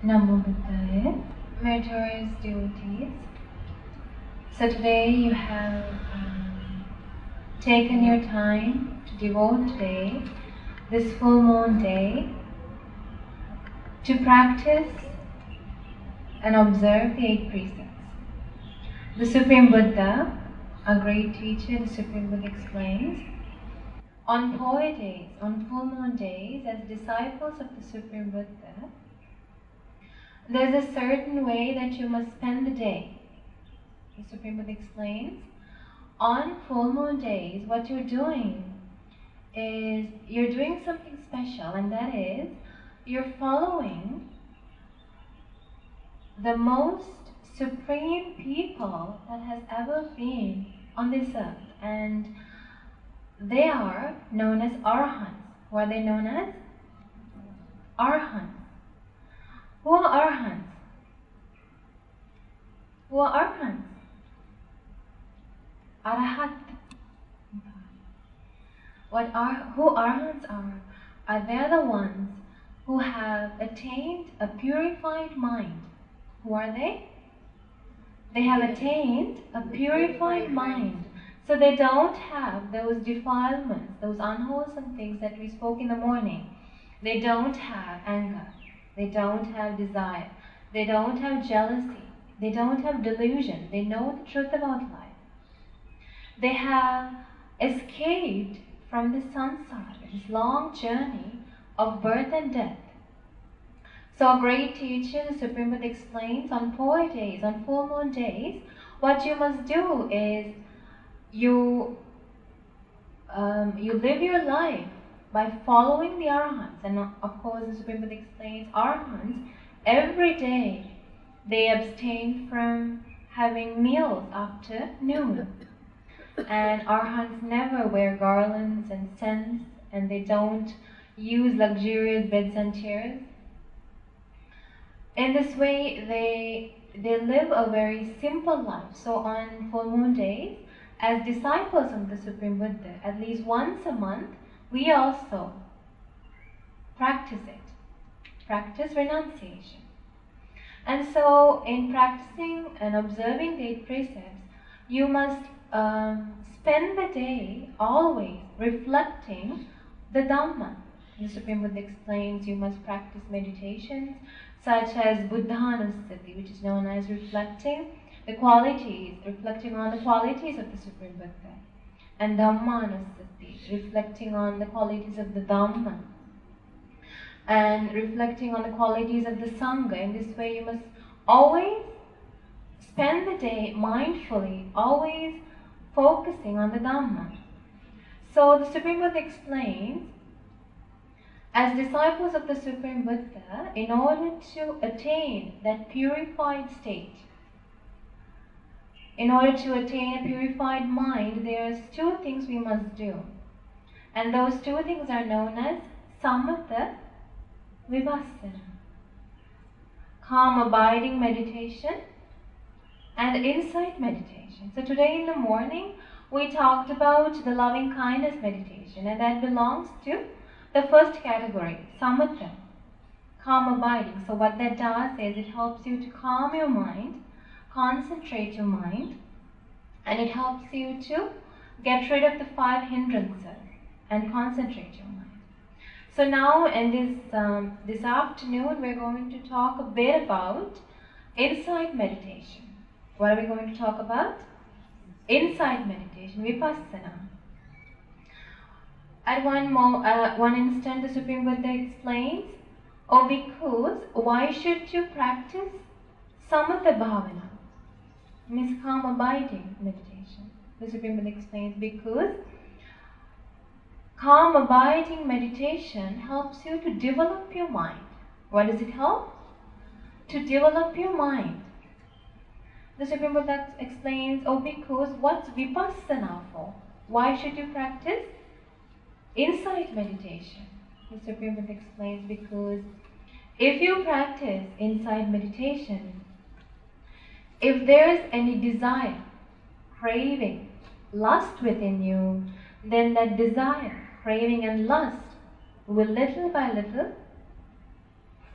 Namo Buddhaya, meritorious devotees. So today you have taken your time to devote today, this full moon day, to practice and observe the 8 precepts. The Supreme Buddha, a great teacher, the Supreme Buddha explains, on Poya days, on full moon days, as disciples of the Supreme Buddha, there's a certain way that you must spend the day. The Supreme Buddha explains, on full moon days, what you're doing is you're doing something special, and that is you're following the most supreme people that has ever been on this earth, and they are known as Arhants. Who are they known as? Arhants. Who are Arhants? Who are Arhants? Arahat. Who Arhants are they the ones who have attained a purified mind. Who are they? They have attained a purified mind. So they don't have those defilements, those unwholesome things that we spoke in the morning. They don't have anger. They don't have desire. They don't have jealousy. They don't have delusion. They know the truth about life. They have escaped from the samsara, this long journey of birth and death. So a great teacher, the Supreme Buddha explains, on Poya days, on full moon days, what you must do is you live your life by following the Arhants. And of course, the Supreme Buddha explains, Arhants, every day, they abstain from having meals after noon. And Arhants never wear garlands and scents, and they don't use luxurious beds and chairs. In this way, they live a very simple life. So on full moon days, as disciples of the Supreme Buddha, at least once a month, we also practice it. Practice renunciation. And so in practicing and observing the 8 precepts, you must spend the day always reflecting the Dhamma. The Supreme Buddha explains you must practice meditations such as Buddhanusati, which is known as reflecting on the qualities of the Supreme Buddha, and Dhammanusati, reflecting on the qualities of the Dhamma, and reflecting on the qualities of the Sangha. In this way, you must always spend the day mindfully, always focusing on the Dhamma. So the Supreme Buddha explains, as disciples of the Supreme Buddha, in order to attain that purified state, in order to attain a purified mind, there are 2 things we must do. And those 2 things are known as Samatha Vipassana, calm abiding meditation, and insight meditation. So today in the morning, we talked about the loving kindness meditation, and that belongs to the first category, Samatha, calm abiding. So what that does is it helps you to calm your mind, concentrate your mind, and it helps you to get rid of the 5 hindrances and concentrate your mind. So now in this afternoon, we're going to talk a bit about insight meditation. What are we going to talk about? Insight meditation, Vipassana. At one instant, the Supreme Buddha explains, O bhikkhus, why should you practice Samatha Bhavana? Means calm abiding meditation. The Supreme Buddha explains, bhikkhus, calm abiding meditation helps you to develop your mind. What does it help? To develop your mind. The Supreme Buddha explains, O bhikkhus, what's Vipassana for? Why should you practice insight meditation? The Supreme Buddha explains, because if you practice insight meditation, if there is any desire, craving, lust within you, then that desire, craving and lust will little by little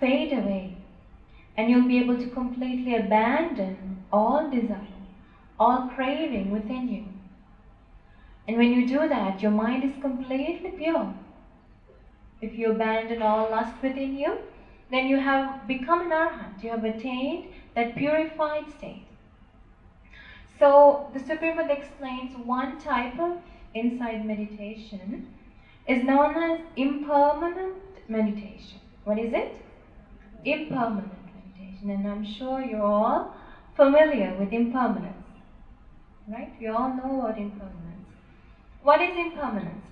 fade away. And you'll be able to completely abandon all desire, all craving within you. And when you do that, your mind is completely pure. If you abandon all lust within you, then you have become an arhat. You have attained that purified state. So the Supreme Buddha explains one type of insight meditation is known as impermanent meditation. What is it? Impermanent meditation. And I'm sure you're all familiar with impermanence. Right? We all know about impermanence. What is impermanence?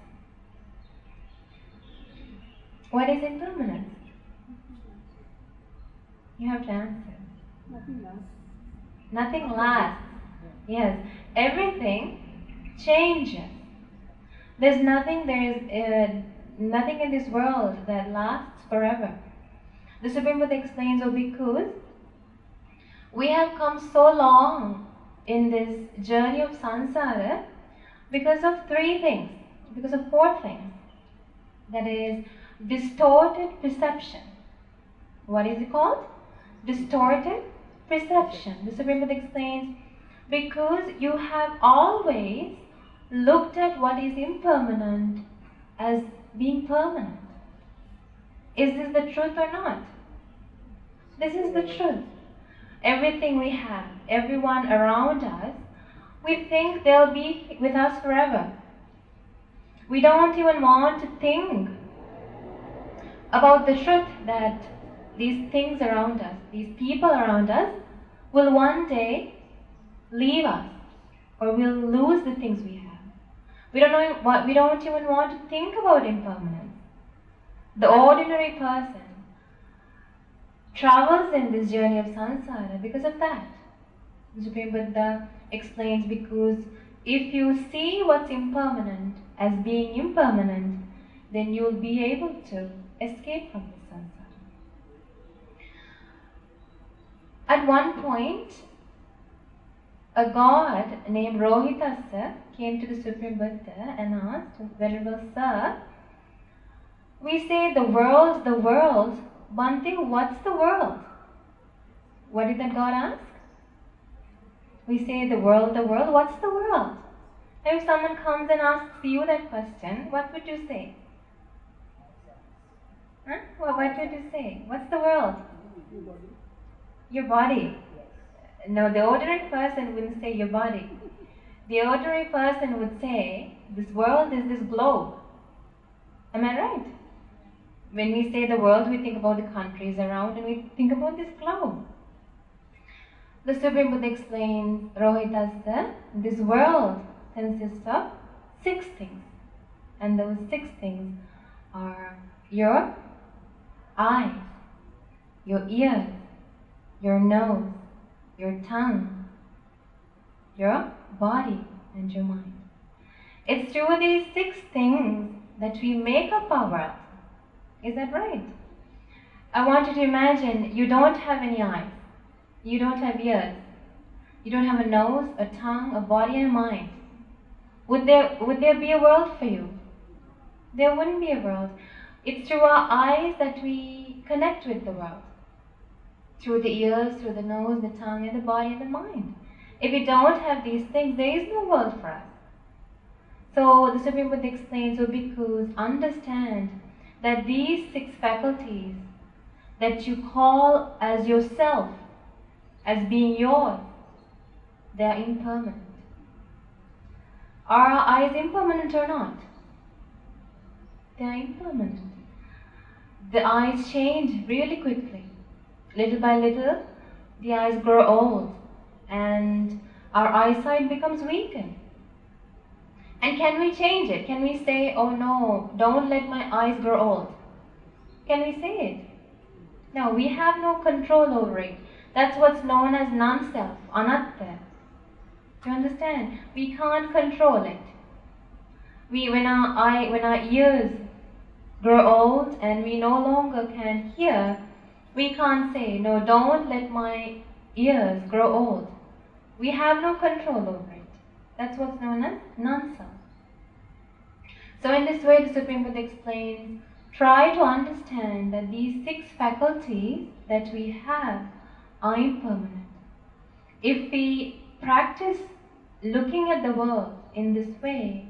What is impermanence? You have to answer. Nothing lasts. Nothing lasts. Yes. Everything changes. There's nothing in this world that lasts forever. The Supreme Buddha explains, O bhikkhus, we have come so long in this journey of samsara because of three things, because of four things. That is, distorted perception. What is it called? Distorted perception. The Supreme Buddha explains, because you have always looked at what is impermanent as being permanent. Is this the truth or not? This is the truth. Everything we have, everyone around us, we think they'll be with us forever. We don't even want to think about the truth that these things around us, these people around us, will one day leave us, or we'll lose the things we have. We don't even want to think about impermanence. The ordinary person travels in this journey of samsara because of that. The Supreme Buddha explains, because if you see what's impermanent as being impermanent, then you'll be able to escape from this samsara. At one point, a god named Rohitasa came to the Supreme Buddha and asked, Venerable Sir, we say the world, Bhante, what's the world? What did that god ask? We say the world, what's the world? Now if someone comes and asks you that question, what would you say? Huh? Well, what would you say? What's the world? Your body. No, the ordinary person wouldn't say your body. The ordinary person would say, this world is this globe. Am I right? When we say the world, we think about the countries around and we think about this globe. The Supreme Buddha explains, Rohitasa, this world consists of 6 things. And those 6 things are your eyes, your ears, your nose, your tongue, your body, and your mind. It's through these 6 things that we make up our world. Is that right? I want you to imagine you don't have any eyes, you don't have ears, you don't have a nose, a tongue, a body, and a mind. Would there be a world for you? There wouldn't be a world. It's through our eyes that we connect with the world. Through the ears, through the nose, the tongue, and the body, and the mind. If we don't have these things, there is no world for us. So the Supreme Buddha explains, O bhikkhus, understand that these 6 faculties that you call as yourself, as being yours, they are impermanent. Are our eyes impermanent or not? They are impermanent. The eyes change really quickly. Little by little, the eyes grow old and our eyesight becomes weakened. And can we change it? Can we say, oh no, don't let my eyes grow old? Can we say it? No, we have no control over it. That's what's known as non-self, anatta. Do you understand? We can't control it. When our ears grow old and we no longer can hear, we can't say, no, don't let my ears grow old. We have no control over it. That's what's known as non-self. So in this way, the Supreme Buddha explains, try to understand that these 6 faculties that we have are impermanent. If we practice looking at the world in this way,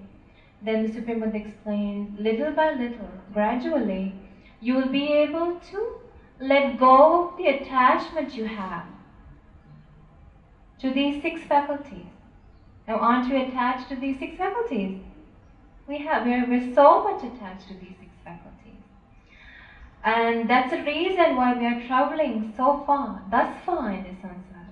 then the Supreme Buddha explains, little by little, gradually, you will be able to let go of the attachment you have to these 6 faculties. Now, aren't you attached to these 6 faculties? We're so much attached to these 6 faculties. And that's the reason why we are traveling so far, thus far in this samsara.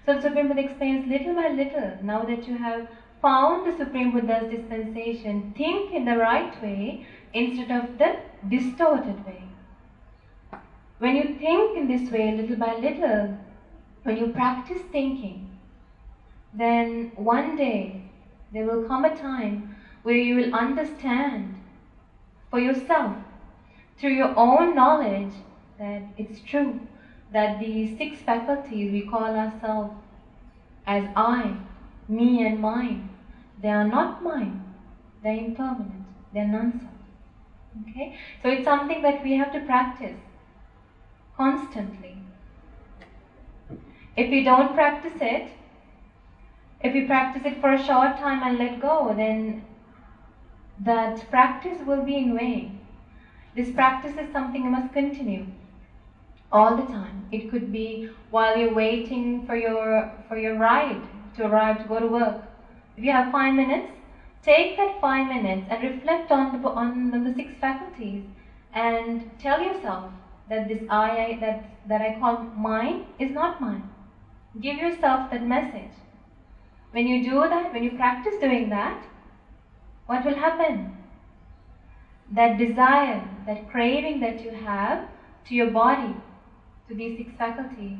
So the Supreme Buddha explains, little by little, now that you have found the Supreme Buddha's dispensation, think in the right way instead of the distorted way. When you think in this way, little by little, when you practice thinking, then one day there will come a time where you will understand for yourself, through your own knowledge, that it's true that these 6 faculties we call ourselves as I, me and mine, they are not mine, they're impermanent, they're non-self. Okay? So it's something that we have to practice constantly. If we don't practice it, if we practice it for a short time and let go, then that practice will be in vain. This practice is something you must continue all the time. It could be while you're waiting for your ride to arrive to go to work. If you have 5 minutes, take that 5 minutes and reflect on the 6 faculties and tell yourself that this that I call mine is not mine. Give yourself that message. When you do that, when you practice doing that, what will happen? That desire, that craving that you have to your body, to these 6 faculties,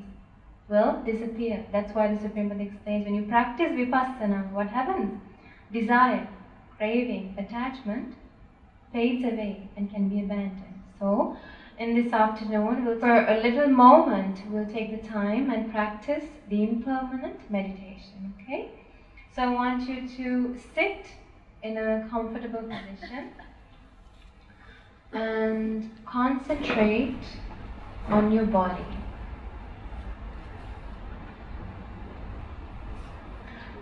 will disappear. That's why the Supreme Buddha explains, when you practice vipassana, what happens? Desire, craving, attachment fades away and can be abandoned. So, in this afternoon, for a little moment, we'll take the time and practice the impermanent meditation, okay? So I want you to sit in a comfortable position and concentrate on your body.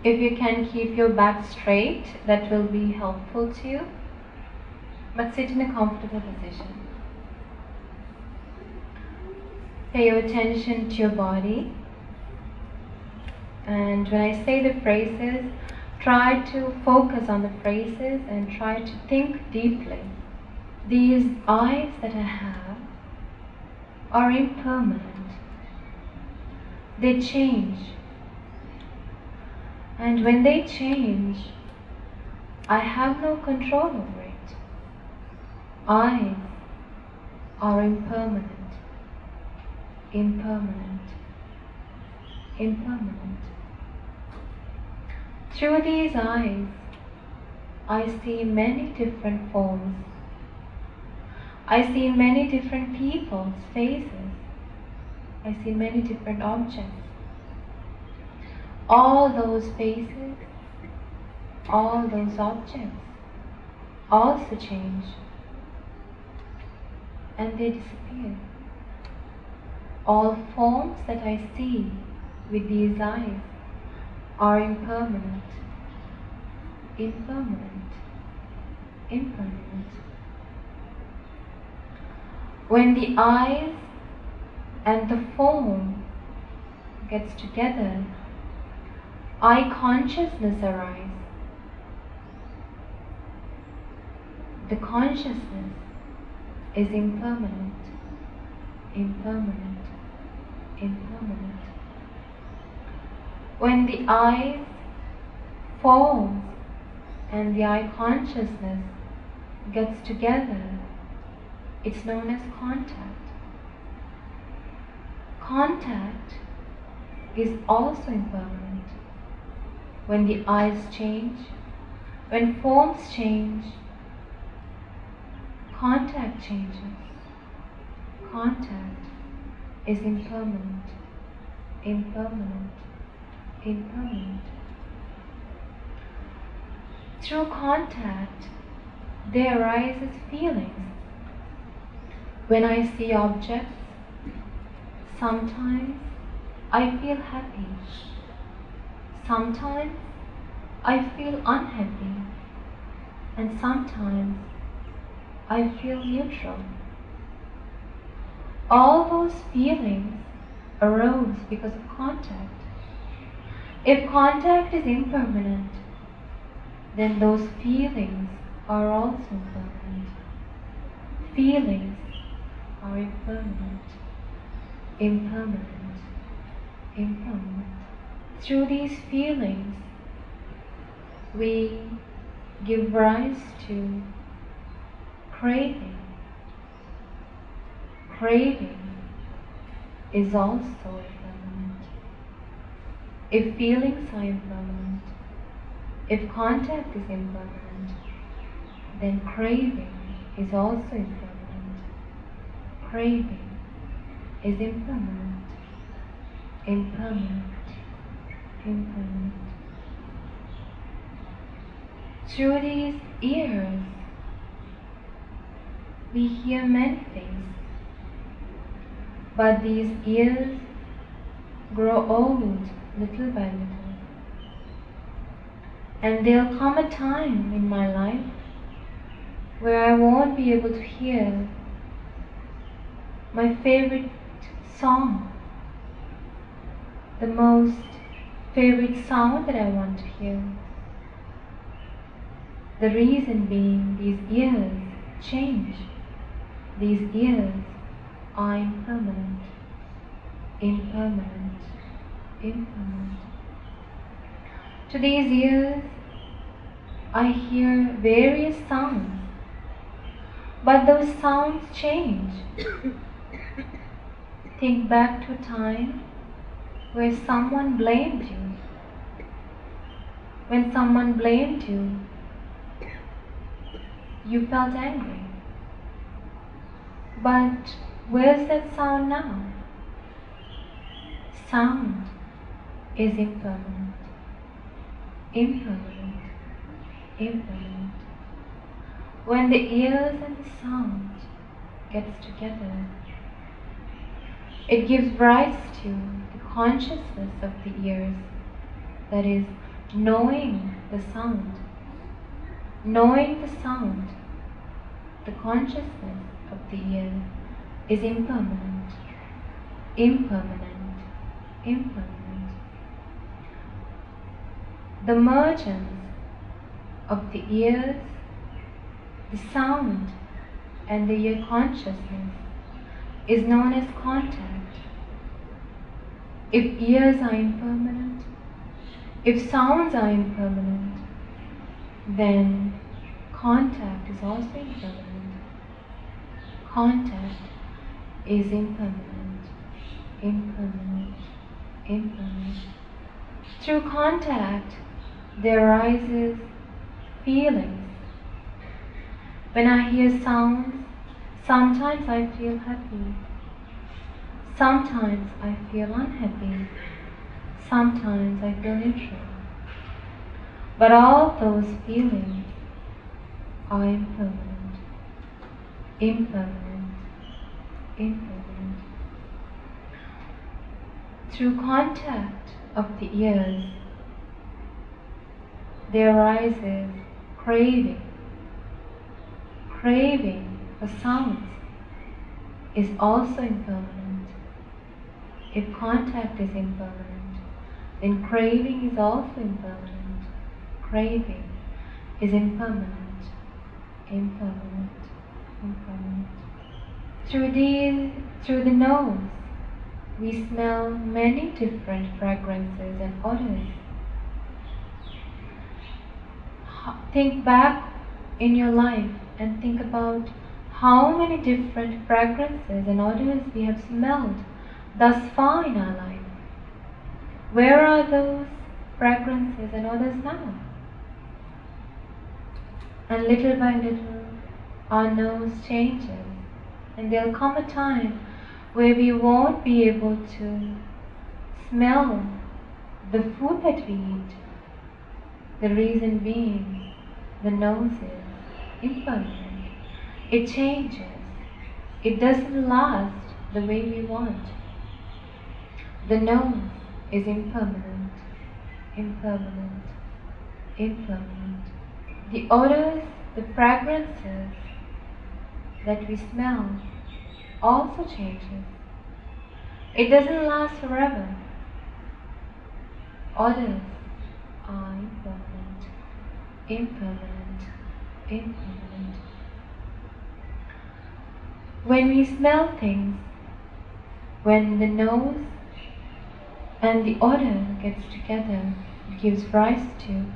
If you can keep your back straight, that will be helpful to you, but sit in a comfortable position. Pay your attention to your body, and when I say the phrases, try to focus on the phrases and try to think deeply. These eyes that I have are impermanent. They change. And when they change, I have no control over it. Eyes are impermanent. Impermanent. Impermanent. Through these eyes, I see many different forms. I see many different people's faces. I see many different objects. All those faces, all those objects also change, and they disappear. All forms that I see with these eyes are impermanent. Impermanent. Impermanent. When the eyes and the form gets together, eye consciousness arises. The consciousness is impermanent. Impermanent. Impermanent. When the eyes, forms, and the eye consciousness gets together, it's known as contact. Contact is also impermanent. When the eyes change, when forms change, contact changes. Contact is impermanent. Impermanent. Impermanent. Through contact, there arises feelings. When I see objects, sometimes I feel happy. Sometimes I feel unhappy. And sometimes I feel neutral. All those feelings arose because of contact. If contact is impermanent, then those feelings are also impermanent. Feelings are impermanent, impermanent, impermanent. Through these feelings, we give rise to craving. Craving is also impermanent. If feelings are impermanent, if contact is impermanent, then craving is also impermanent. Craving is impermanent, impermanent, impermanent. Through these ears, we hear many things, but these ears grow old little by little. And there'll come a time in my life where I won't be able to hear my favorite song, the most favorite sound that I want to hear. The reason being, these ears change. These ears are impermanent, impermanent, impermanent. To these ears, I hear various sounds, but those sounds change. Think back to a time where someone blamed you. When someone blamed you, you felt angry. But where's that sound now? Sound is impermanent, impermanent, impermanent. When the ears and the sound gets together, it gives rise to the consciousness of the ears, that is, knowing the sound. Knowing the sound, the consciousness of the ear is impermanent, impermanent, impermanent. The mergence of the ears, the sound, and the ear consciousness is known as contact. If ears are impermanent, if sounds are impermanent, then contact is also impermanent. Contact is impermanent, impermanent, impermanent. Through contact, there arises feelings. When I hear sounds, sometimes I feel happy. Sometimes I feel unhappy. Sometimes I feel neutral. But all those feelings are impermanent, impermanent, impermanent. Through contact of the ears, there arises craving. Craving for sounds is also impermanent. If contact is impermanent, then craving is also impermanent. Craving is impermanent, impermanent, impermanent. Through the nose, we smell many different fragrances and odors. Think back in your life and think about how many different fragrances and odors we have smelled thus far in our life. Where are those fragrances and odors now? And little by little, our nose changes, and there'll come a time where we won't be able to smell the food that we eat. The reason being, the nose is impermanent. It changes. It doesn't last the way we want. The nose is impermanent, impermanent, impermanent. The odors, the fragrances that we smell also changes. It doesn't last forever. Odors are impermanent, impermanent, impermanent. When we smell things, when the nose and the odor gets together, it gives rise to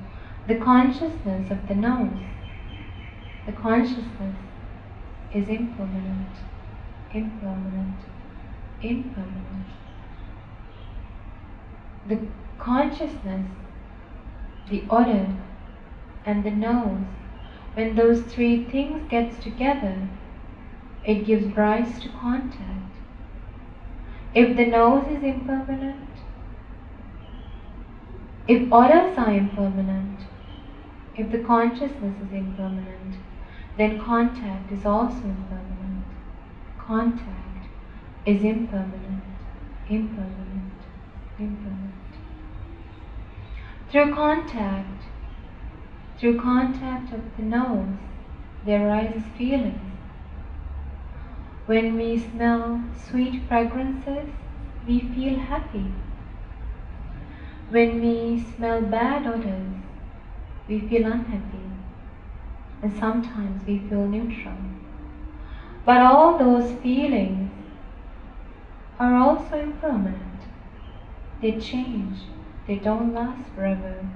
the consciousness of the nose. The consciousness is impermanent, impermanent, impermanent. The consciousness, the odor, and the nose, when those three things get together, it gives rise to contact. If the nose is impermanent, if odors are impermanent, if the consciousness is impermanent, then contact is also impermanent. Contact is impermanent, impermanent, impermanent. Through contact of the nose, there arises feelings. When we smell sweet fragrances, we feel happy. When we smell bad odors, we feel unhappy. And sometimes we feel neutral. But all those feelings are also impermanent. They change. They don't last forever.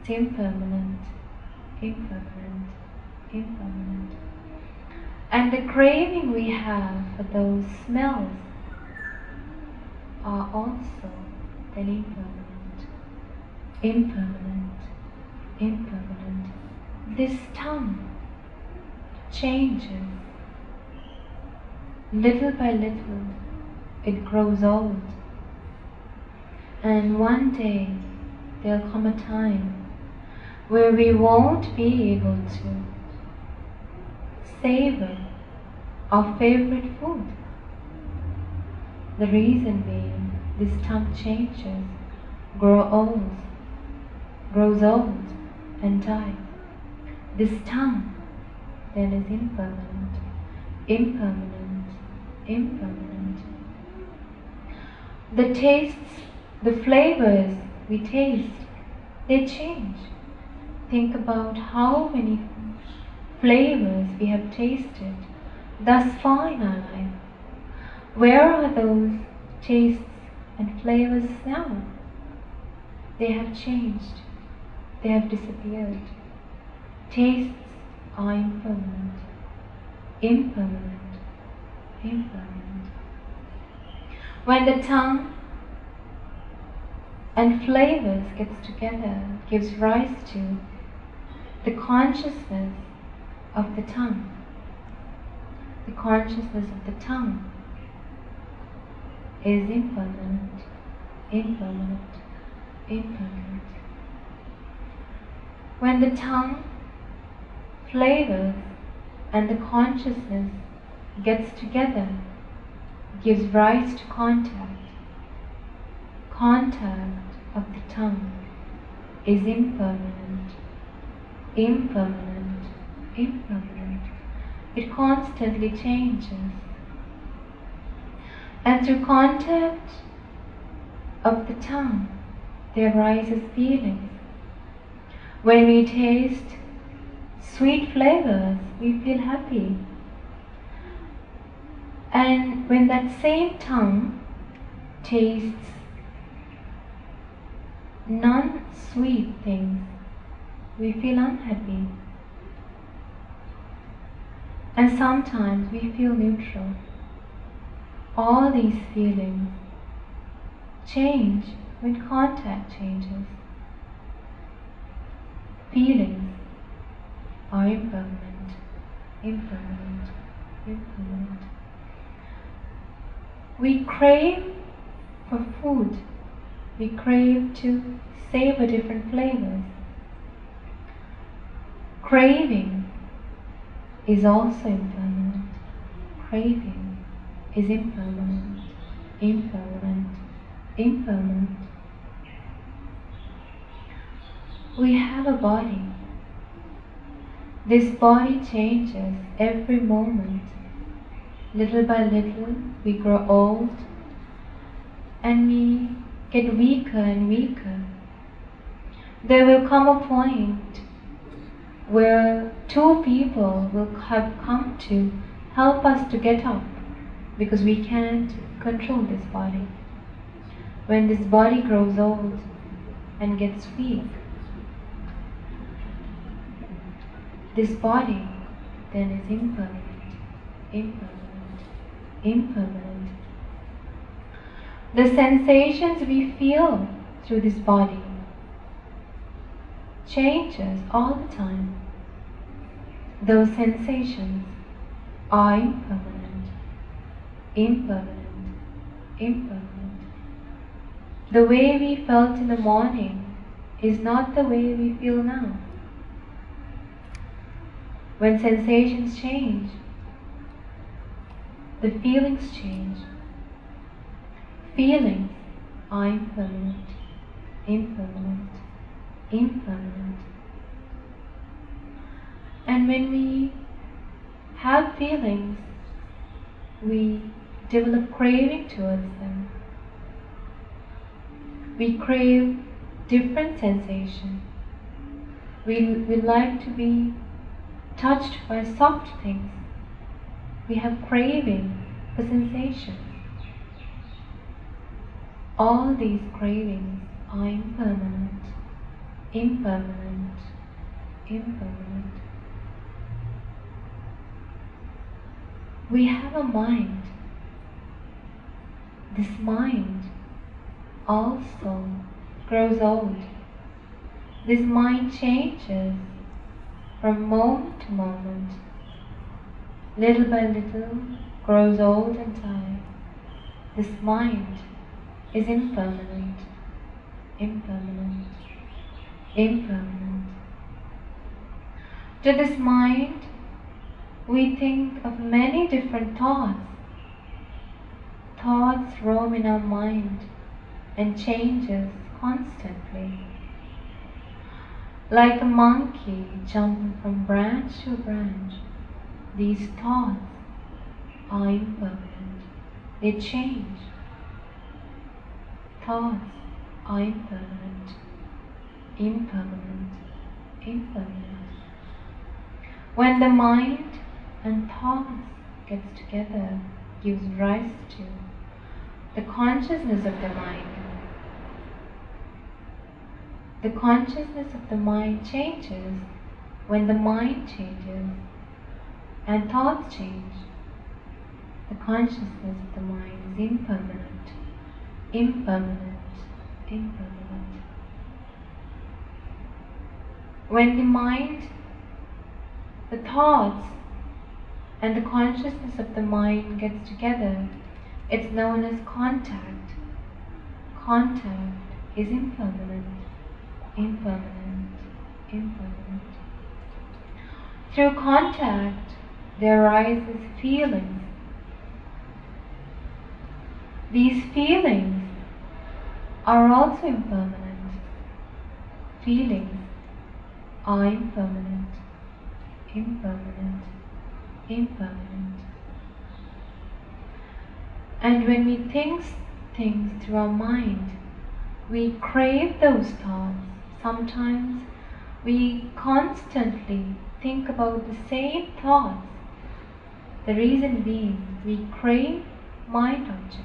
It's impermanent, impermanent, impermanent. And the craving we have for those smells are also then impermanent, impermanent, impermanent. This tongue changes. Little by little, it grows old. And one day, there'll come a time where we won't be able to savor our favorite food. The reason being, this tongue changes, grows old and dies. This tongue then is impermanent, impermanent, impermanent. The tastes, the flavors we taste, they change. Think about how many flavors we have tasted thus far in our life. Where are those tastes and flavors now? They have changed. They have disappeared. Tastes are impermanent, impermanent, impermanent. When the tongue and flavors gets together, it gives rise to the consciousness of the tongue. The consciousness of the tongue is impermanent, impermanent, impermanent. When the tongue, flavors, and the consciousness gets together, it gives rise to contact. Contact of the tongue is impermanent, impermanent, impermanent. It constantly changes. And through contact of the tongue, there arises feelings. When we taste sweet flavors, we feel happy. And when that same tongue tastes non-sweet things, we feel unhappy. And sometimes we feel neutral. All these feelings change when contact changes. Feelings are impermanent, impermanent, impermanent. We crave for food. We crave to savor different flavors. Craving is also impermanent. craving is impermanent, impermanent, impermanent. We have a body. This body changes every moment. Little by little, we grow old and we get weaker and weaker. There will come a point where two people will have come to help us to get up because we can't control this body. When this body grows old and gets weak, this body then is impermanent, impermanent, impermanent. The sensations we feel through this body changes all the time. Those sensations are impermanent, impermanent, impermanent. The way we felt in the morning is not the way we feel now. When sensations change, the feelings change. Feelings are impermanent, impermanent, impermanent. And when we have feelings, we develop craving towards them. We crave different sensations. We like to be touched by soft things. We have craving for sensations. All these cravings are impermanent, impermanent, impermanent. We have a mind. This mind also grows old. This mind changes from moment to moment. Little by little grows old and tired. This mind is impermanent, impermanent, impermanent. To this mind, we think of many different thoughts. Thoughts roam in our mind and changes constantly. Like a monkey jumping from branch to branch, these thoughts are impermanent. They change. Thoughts are impermanent, impermanent, impermanent. When the mind and thoughts gets together, gives rise to the consciousness of the mind. The consciousness of the mind changes when the mind changes and thoughts change. The consciousness of the mind is impermanent, impermanent, impermanent. When the mind, the thoughts, and the consciousness of the mind gets together, it's known as contact. Contact is impermanent, impermanent, impermanent. Through contact, there arises feelings. These feelings are also impermanent. Feelings are impermanent, impermanent, impermanent. And when we think things through our mind, we crave those thoughts. Sometimes we constantly think about the same thoughts. The reason being, we crave mind objects.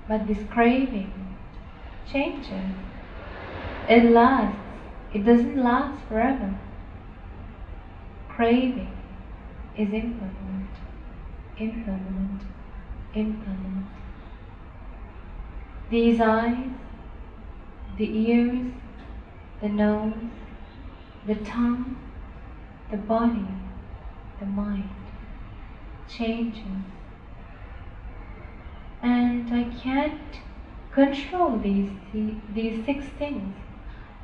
But this craving changes. It lasts. It doesn't last forever. Craving is impermanent, impermanent, impermanent. These eyes, the ears, the nose, the tongue, the body, the mind changes. And I can't control these 6 things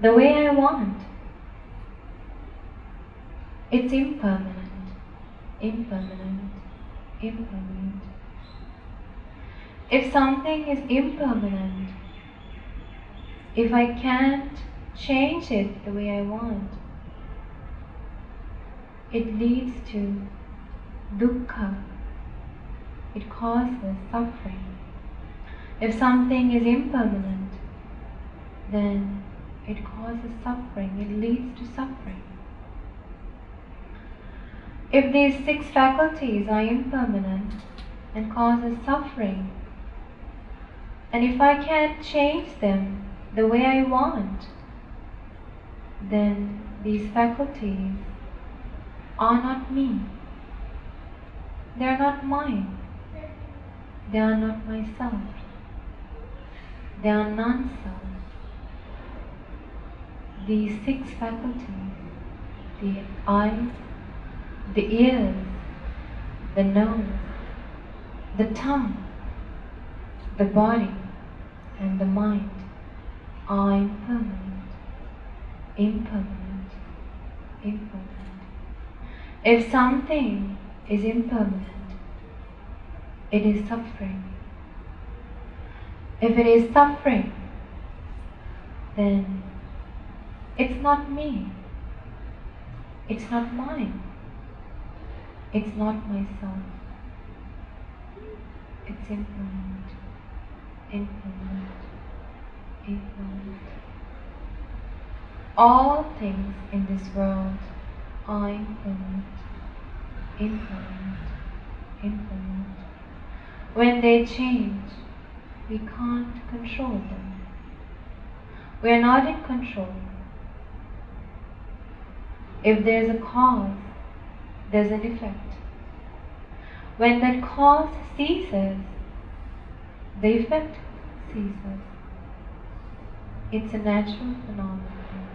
the way I want. It's impermanent. impermanent, impermanent. If something is impermanent, if I can't change it the way I want, it leads to dukkha. It causes suffering. If something is impermanent, then it causes suffering. It leads to suffering. If these 6 faculties are impermanent and causes suffering, and if I can't change them the way I want, then these faculties are not me. They are not mine. They are not myself. They are non-self. These 6 faculties, the eyes, the ears, the nose, the tongue, the body, and the mind are impermanent, impermanent, impermanent. If something is impermanent, it is suffering. If it is suffering, then it's not me. It's not mine. It's not myself. It's impermanent, impermanent, impermanent. All things in this world are impermanent, impermanent, impermanent. When they change, we can't control them. We are not in control. If there's a cause, there's an effect. When that cause ceases, the effect ceases. It's a natural phenomenon.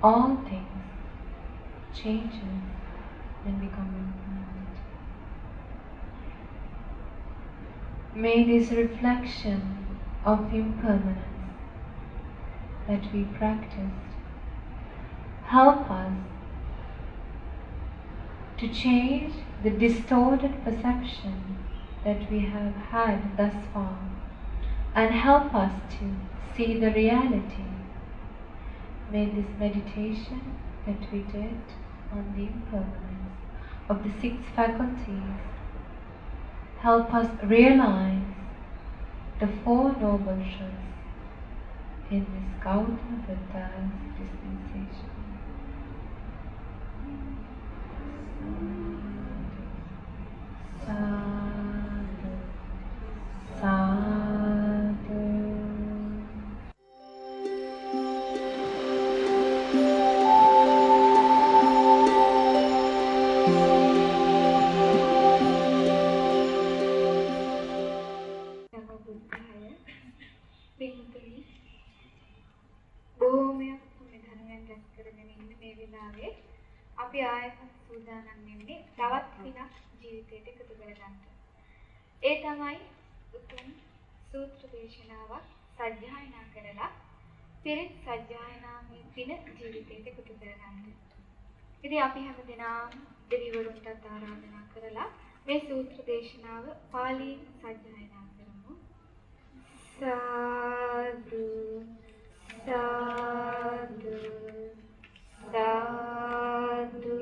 All things change and become impermanent. May this reflection of impermanence that we practiced help us to change the distorted perception that we have had thus far and help us to see the reality. May this meditation that we did on the impermanence of the 6 faculties help us realize the 4 noble truths in this Gautama Buddha's dispensation. Sadhu, sadhu. පින්තුනි බොහොමයක් පුණ්‍ය ධර්මයන් රැස් කරගෙන ඉන්න මේ වෙලාවේ අපි ආයත සූදානම් වෙන්නේ තවත් පිනක් ජීවිතයට එකතු කරගන්න. ඒ තමයි උතුම් සූත්‍ර දේශනාවක් සජ්ජායනා කරලා පිරිත් සජ්ජායනාමේ පින ජීවිතයට එකතු කරගන්න. ඉතින් අපි හැමදෙනාම දෙවිවරුන්ට ආරාධනා කරලා මේ සූත්‍ර දේශනාව පාලියෙන් සජ්ජායනා කරමු. Sadhu, sadhu, sadhu.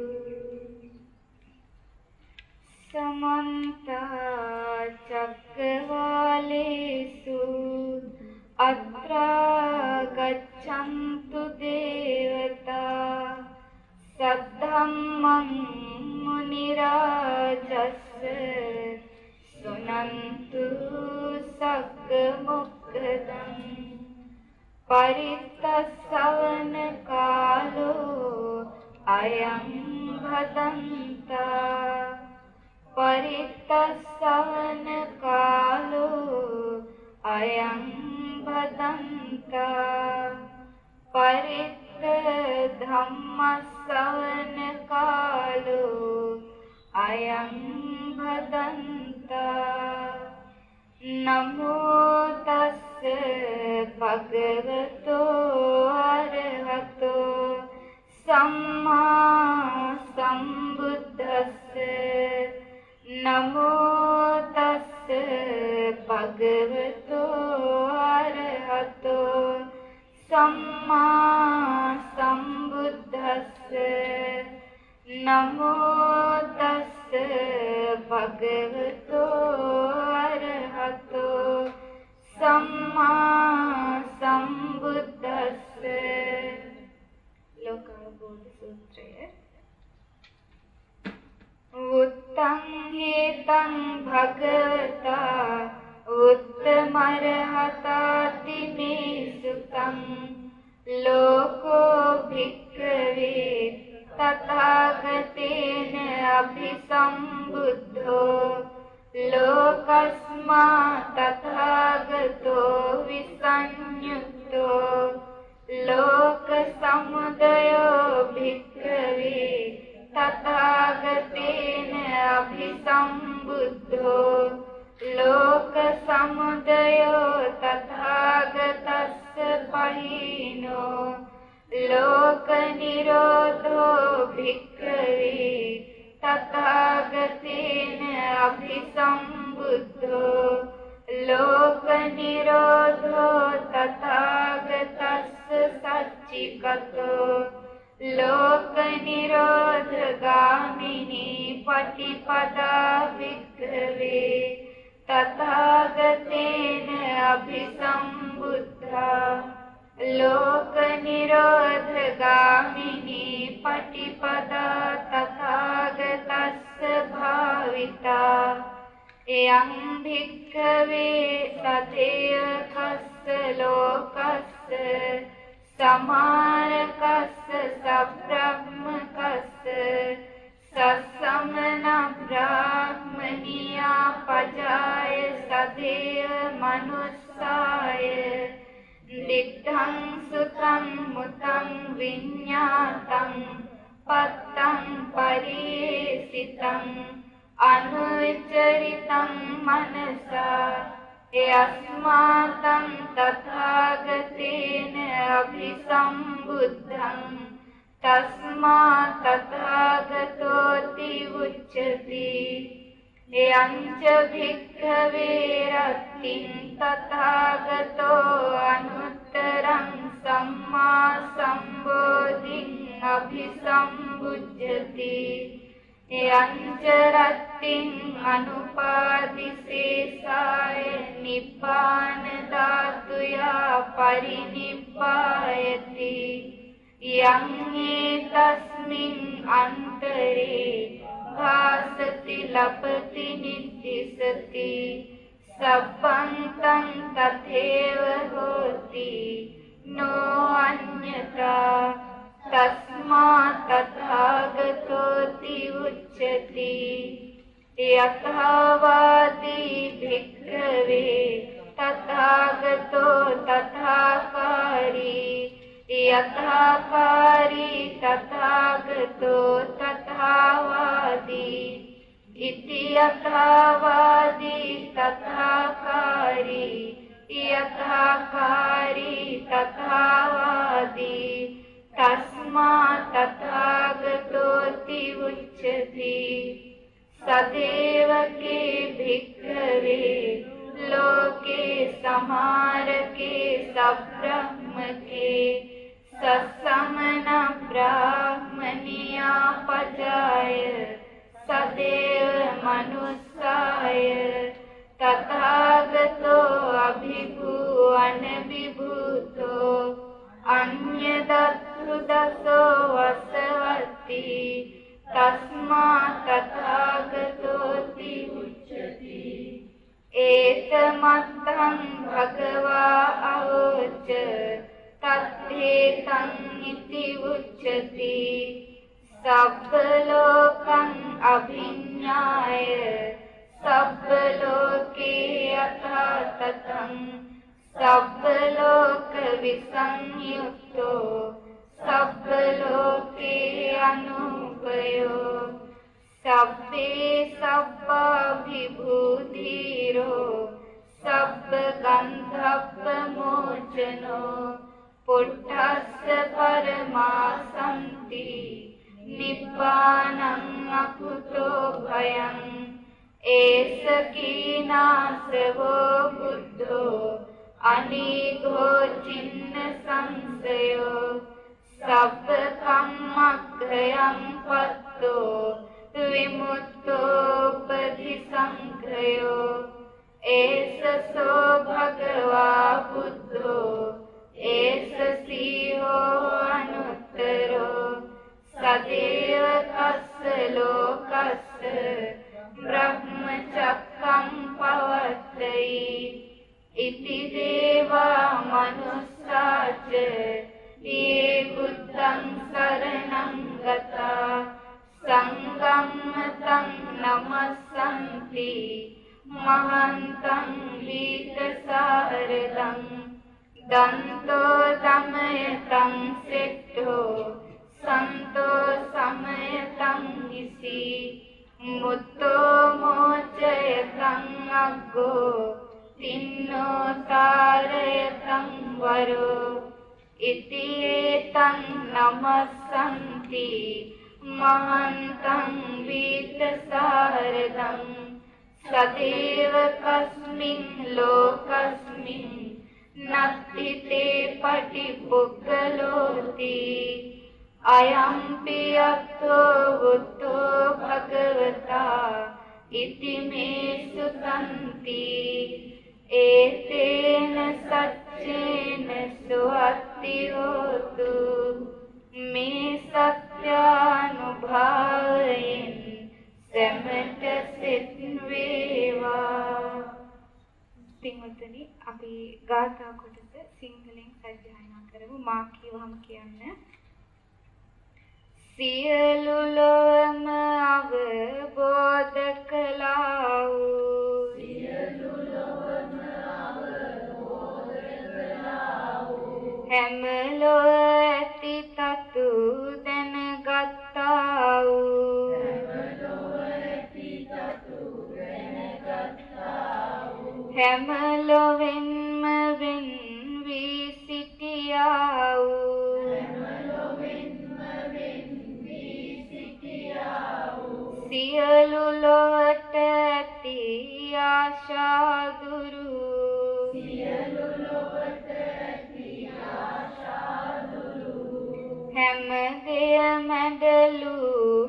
Samanta cakkavalesu atra gacchantu devata saddhammam munirajassa sunantu saggamukkadam parittasavana kalo ayam bhadanta parittasavana kalo ayam bhadanta paritta dhammasavana kalo ayam bhadanta namo tassa bhagavato arahato samma සම්මා සම්බුද්දස්ස නමෝ තස්ස භගවතෝ අරහතෝ සම්මා සම්බුද්දස්ස. ලෝකාවබෝධ සූත්‍රය. උත්තං හේතං භගවතා උත්තමරහතාති මේ සුතං ලෝකෝ භික්ඛවේ තථාගතේන අභිසම්බුද්ධෝ ලෝකස්මා තථාගතෝ විසඤ්ඤුත්තෝ ලෝක සමුදයෝ භික්ඛවේ තථාගතේන අභිසම්බුද්ධෝ ලෝක සමුදයෝ තථාගතස්ස පහිනෝ ලෝක නිරෝධෝ භික්ඛවේ තථාගතේන අභිසම්බුද්ධෝ ලෝක නිරෝධෝ තථාගතස්ස සච්චිකතෝ ලෝක නිරෝධ ගාමිනී පටිපදා වික්ඛවේ තථාගතේන අභිසම්බුද්ධා ලෝක නිරෝධ ගාමිනී පටිපදා තථාගතස්ස භාවිතා එයං භික්ඛවේ සතේයකස්ස ලෝකස්ස සමාරකස්ස සබ්‍රහ්මකස්ස සස්සමන බ්‍රාහ්මනියා පජාය සදේය මනුස්සාය දිත්තං සුතං මුතං විඤ්ඤාතං පත්තං පරිසිතං අනුචරිතං මනසා යස්මාතං තථාගතේන අභිසම්බුද්ධං තස්මා තථාගතෝති උච්චති යංච භික්ඛවේ රත්තිං තථාගතෝ අනුත්තරං සම්මා සම්බෝධිං අභිසම්බුද්ධති යංච රත්තිං අනුපාදිසේසාය නිබ්බාන ධාතුයා පරිනිබ්බායති යං ඒතස්මින් අන්තරේ භාසති ලපති නිද්දිසති සබ්බන්තං තථේව හෝති නෝ අඤ්ඤතා තස්මා තථාගතෝති උච්චති යථාවාදී භික්ඛවේ තථාගතෝ තථාකාරී යථාකාරී තථාගතෝ තථාවාදී ඉති යථාවාදී තථාකාරී යථාකාරී තථාවාදී තස්මා තථාගතෝති උච්චති සදේවකේ භික්ඛවේ ලෝකේ සමාරකේ සබ්‍රහ්මකේ සස්සමන බ්‍රාහ්මනියා පජාය සදේව මනුස්සාය තථාගතෝ අභිභූ අනභිභූතෝ අඤ්ඤදත්ථුදසෝ වසවති තස්මා තථාගතෝති උච්චති ඒතමත්තං භගවා අහෝච තත්තේතං ඉති උච්චති සබ්බ ලෝකං අභිඤ්ඤාය සබ්බ ලෝකේ යථා තතං සබ්බ ලෝක විසංයුක්තෝ සබ්බ ලෝකේ අනුපයෝ සබ්බේ සබ්බා විභූතිරෝ සබ්බ ගන්ධබ්බ මෝචනෝ පුට්ඨස්ස පරමාසන්ති නිබ්බානං අකුතෝ භයං ඒසකීනාසවෝ බුද්ධෝ අනීඝෝ චින්න සංස සබ්බ කම්මග්ගයං පත්තෝ විමුක්තෝපදි සංඛයෝ ඒසසෝ භගවා බුද්ධෝ ඒස සීහෝ අනුත්තරෝ සදේව කස්ස ලෝකස්ස බ්‍රහ්මචක්කං පවත්තයි ඉති දේවා මනුස්සාච යේ බුද්ධං සරණං ගතා සංගම්මතං නමස්සන්ති මහන්තං වීතසාරදං දන්තෝ දමයතං සෙට්ඨෝ සන්තෝ සමයතං ඉසි මුත්තෝ මෝචයතං අග්ගෝ තින්නෝ තාරයතං වරෝ ඉති ඒතං නමස්සන්ති මහන්තං වීතසාරදං සදේව කස්මින් ලෝකස්මින් නත්ති තේ පටිපුග්ගලෝති අයම්පි අත්තෝ වුත්තෝ භගවතා ඉති මේ සුතන්ති ඒතේන සච්චේන සුවත්ති හෝතු මේ සත්‍යානුභාවයෙන් සැමට සිත් වේවා. පින්වත්නි අපි ගාථා කොටස සිංහලෙන් සජ්ජායනා කරමු. මා කියවම කියන්න. සියලු ලොවම අවබෝධ කළා වූ සියලු ලොවම අවබෝධ කළා වූ හැම ලොව ඇති තතු දැනගත්තා වූ හැම ලොව ඇති තතු දැනගත්තා වූ හැම ලොවෙන්ම වෙන් වී සිටියා වූ හැම ලොවෙන්ම වෙන් වී සිටියා වූ සියලු ලොවට ඇති ආශා දුරු සියලු ලොවට ඇති ආශා දුරු හැම දෙය මැඩලු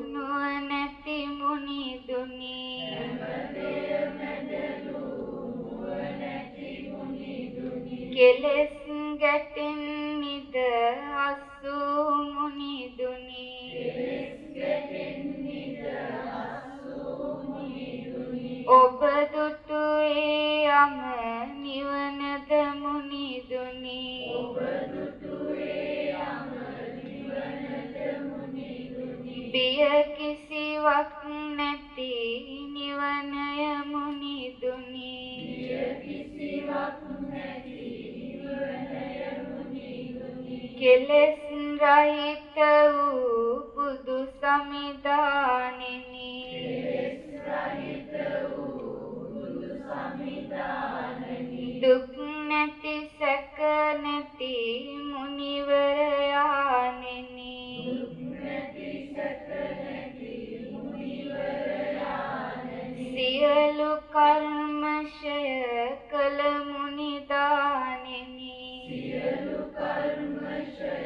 නුවණැති මුනිදුනි හැම දෙය මැඩලු නුවණැති මුනිදුනි කෙලෙස් ගැටෙන් නිද අසු මුනිදුනි කෙලෙස් ගැටෙන් නිද අසු මුනිදුනි ඔබ දුටුවේ යම නිවනද මුනිදුනි ඔබ දුටුවේ යම නිවනද මුනිදුනි බිය කිසිවක් නැති නිවනය මුනිදුනි බිය කිසිවක් නැති නිවනය මුනිදුනි කෙලෙස් රහිත වූ බුදු සමිදානෙනි කෙලෙස් රහිත වූ බුදු සමිදානෙනි දුක් නැති සැක නැති මුනිවරයානෙනි දුක් නැති සැක නැති මුනිවරයානෙනි සියලු කර්මශය කළ මුනිදානෙනි සියලු කර්මශය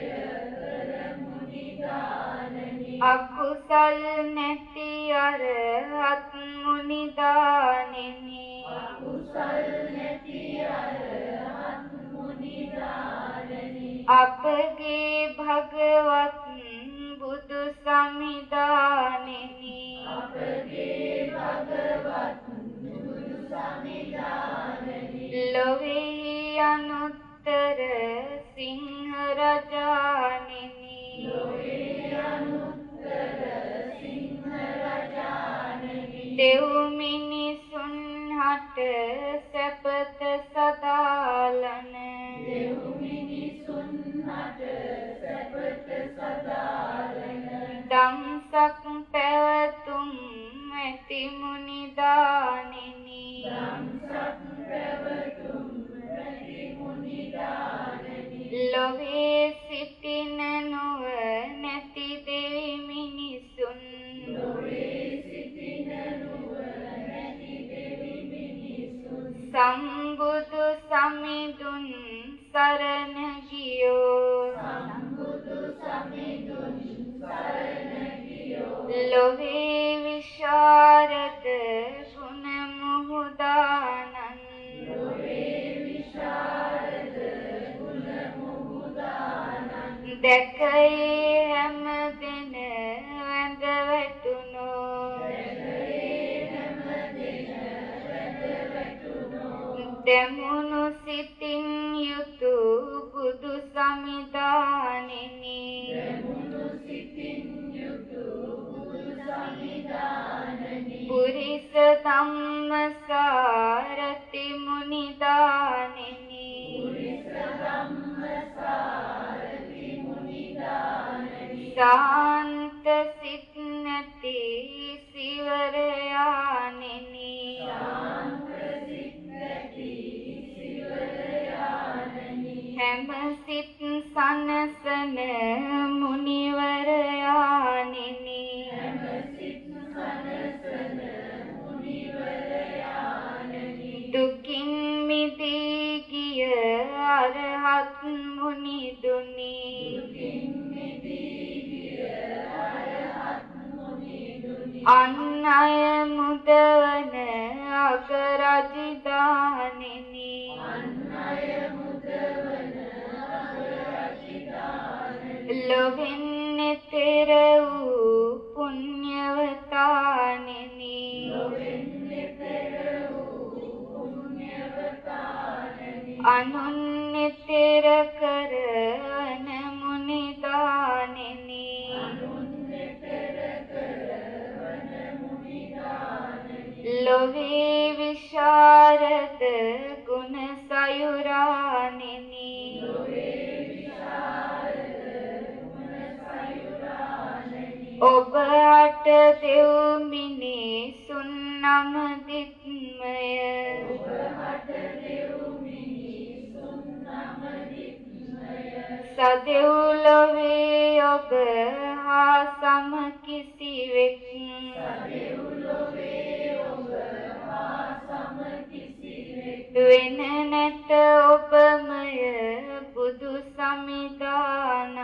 කළ මුනිදානෙනි අකුසල් නැති අරහත් මුනිදානෙනි අකුසල් නැති අරහත් මුනිදානෙනි අපගේ භගවත් බුදු සමිදානෙනි අපගේ භගවත් බුදු සමිදානෙනි ලොවේ අනුත්තර සිංහ රජානෙනි ලොවේ අනුත්තර සිංහ රජානෙනි දෙව් මිනිසුන් හට සැපත සදාලන දෙව් මිනිසුන් හට සැපත සදාලන දම්සක් පැවතුම් ඇති මුනිදානෙනි දම්සක් පැවතුම් ඇති මුනිදානෙනි ලොවේ සිටින නුව නැති දෙවි මිනිසුන් ලොවේ සිටින නුව නැති දෙවි මිනිසුන් සම්බුදු සමිඳුන් ලොවේ විශාරද ගුණ මුහුදානන් දැකයේ හැම දෙන වැඳ වැටුණෝ දෙමුණු සිතින් යුතු බුදු සමිදානෙනි පුරිස ධම්මසාරති මුනිදානෙනි සාන්ත සිත් නැති සිවරයානෙනි හැම සිත් සනසන මුනිවරයානෙනි දුකින් මිදී ගිය අරහත් මුනිදුනි අන් අය මුදවන අගරජිදානෙනි ලොවෙන් එතෙර වූ පුණ්‍යවතානෙනි අනුන් එතෙර කරවන මුනිදානෙනි ලොවේ විශාරද ගුණ සයුරානෙනි ඔබ අට දෙව් මිනිසුන් නමදිත්මය සදෙව් ලොවේ ඔබ හා සම කිසිවෙක් වෙන නැත ඔබමය බුදු සමිදානන්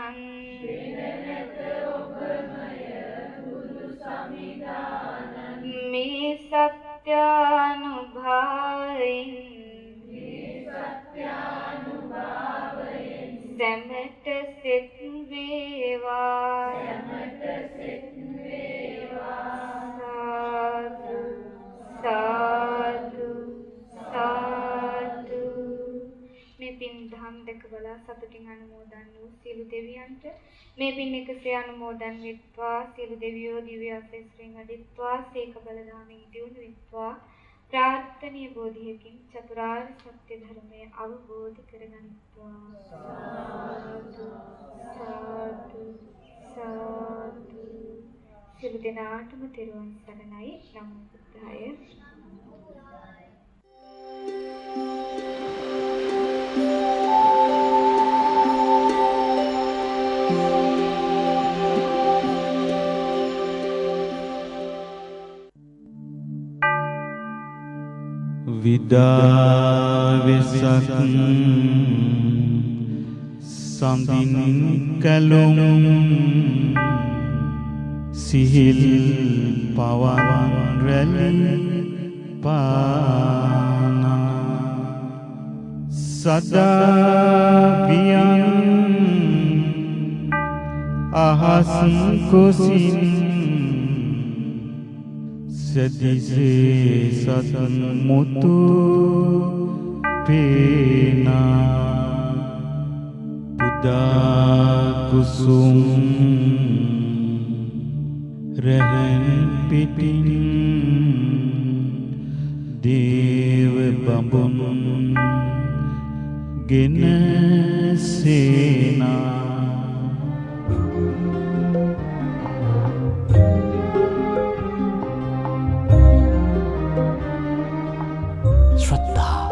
මේ සත්‍යානුභාවයෙන් සැමට සෙත් වේවා සාදු සාදු සාදු මේ පින් දහම් දැක බලා සතුටින් අනුමෝදන් වූ සියලු දෙවියන්ට මේ පින් එකසේ අනුමෝදන් වෙත්වා සියලු දෙවියෝ දිව්‍ය ආශිර්වාදයෙන් අදිත්වා සීක බලදාමින් දියුණු වෙත්වා ප්‍රාර්ථනීය බෝධියකින් චතුරාර්ය සත්‍ය ධර්මය අවබෝධ කරගනිත්වා සාදු සාදු සාදු සියලු දෙනාටම තෙරුවන් සරණයි නමෝ බුද්ධාය විදාවෙසක් සඳින් කැලුම් සිහිල් පවන් රැල් පානා සදා වියන් අහස් කුසින් සදිසේ සතන් මුතු පේනා පුදා කුසුම් රැහෙන් පිටින් දේව බඹුන් ගෙන සේනා ශ්‍රද්ධා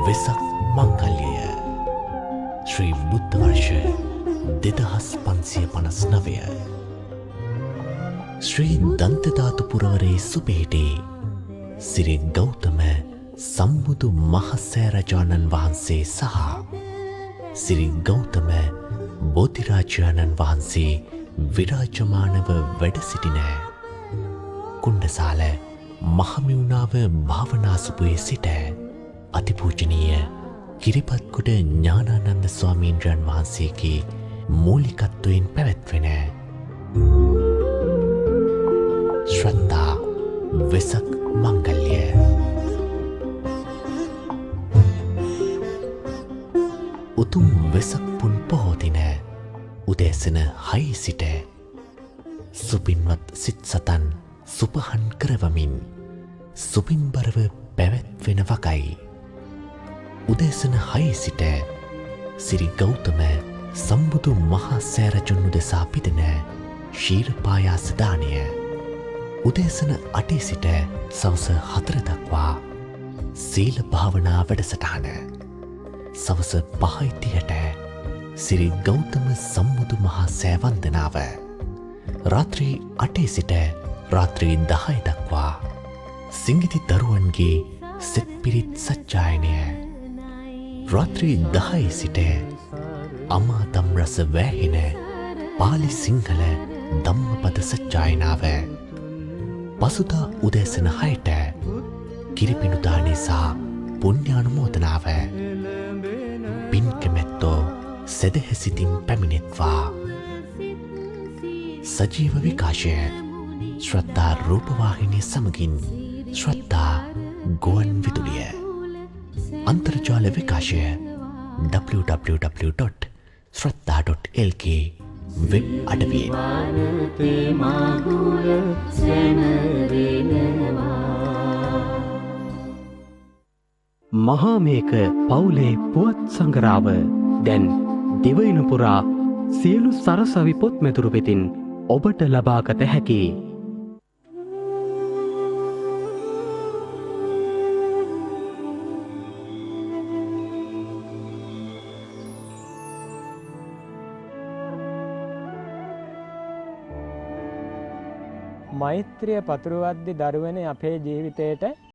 වෙසක් මංගල්‍යය ශ්‍රී බුද්ධ වර්ෂ 2559 ශ්‍රී දන්තධාතු පුරවරේ සුපේටේ සිරි ගෞතම සම්බුදු මහසෑරජාණන් වහන්සේ සහ සිරි ගෞතම බෝධිරාජාණන් වහන්සේ විරාජමානව වැඩ සිටින කුණ්ඩසාල මහමිවුනාව භාවනාසුපුවේ සිට අතිපූජනීය කිරිපත්කුඩ ඥානානන්ද ස්වාමීන්ද්‍රයන් වහන්සේගේ මූලිකත්වයෙන් පැවැත්වෙන ශ්‍රද්ධා වෙසක් මංගල්‍ය උතුම් වෙසක් පුන් පොහෝ දින උදෑසන 6 සිට සුපින්වත් සිත් සතන් සුපහන් කරවමින් සුපින්බරව පැවැත්වෙන වකයි. උදෑසන 6 සිට සිරි ගෞතම සම්බුදු මහා සෑරජුන් උදෙසා පිදෙන ශීරපායාස දානය උදෑසන 8 සිට සවස 4 දක්වා සීල භාවනා වැඩසටහන සවස 5:30ට සිරි ගෞතම සම්බුදු මහා සෑ වන්දනාව රාත්‍රී 8 සිට රාත්‍රී 10 දක්වා සිංගිති දරුවන්ගේ සෙත් පිරිත් සජ්ජායනය රාත්‍රී 10 සිට අමාතම් රස වෑහෙන පාලි සිංහල ධම්මපද සජ්ජායනාව පසුදා උදෑසන 6ට කිරිපිණුදානය සහ පුණ්‍යානුමෝදනාව පින් කැමැත්තෝ සදහැසිතින් පැමිණෙත්වා සජීව විකාශය ශ්‍රද්ධා රූපවාහිනිය සමගින් ශ්‍රද්ධා ගුවන් විදුලිය අන්තර්ජාල විකාශය www.shraddha.lk වෙබ් අඩවියෙන් මහාමේක පවුලේ පුවත් සංගරාව දැන් දිවයින පුරා සියලු සරසවි පොත් මෙතුරු වෙතින් ඔබට ලබාගත හැකි. මෛත්‍රිය පතුරවද්දි දරුවනේ අපේ ජීවිතයට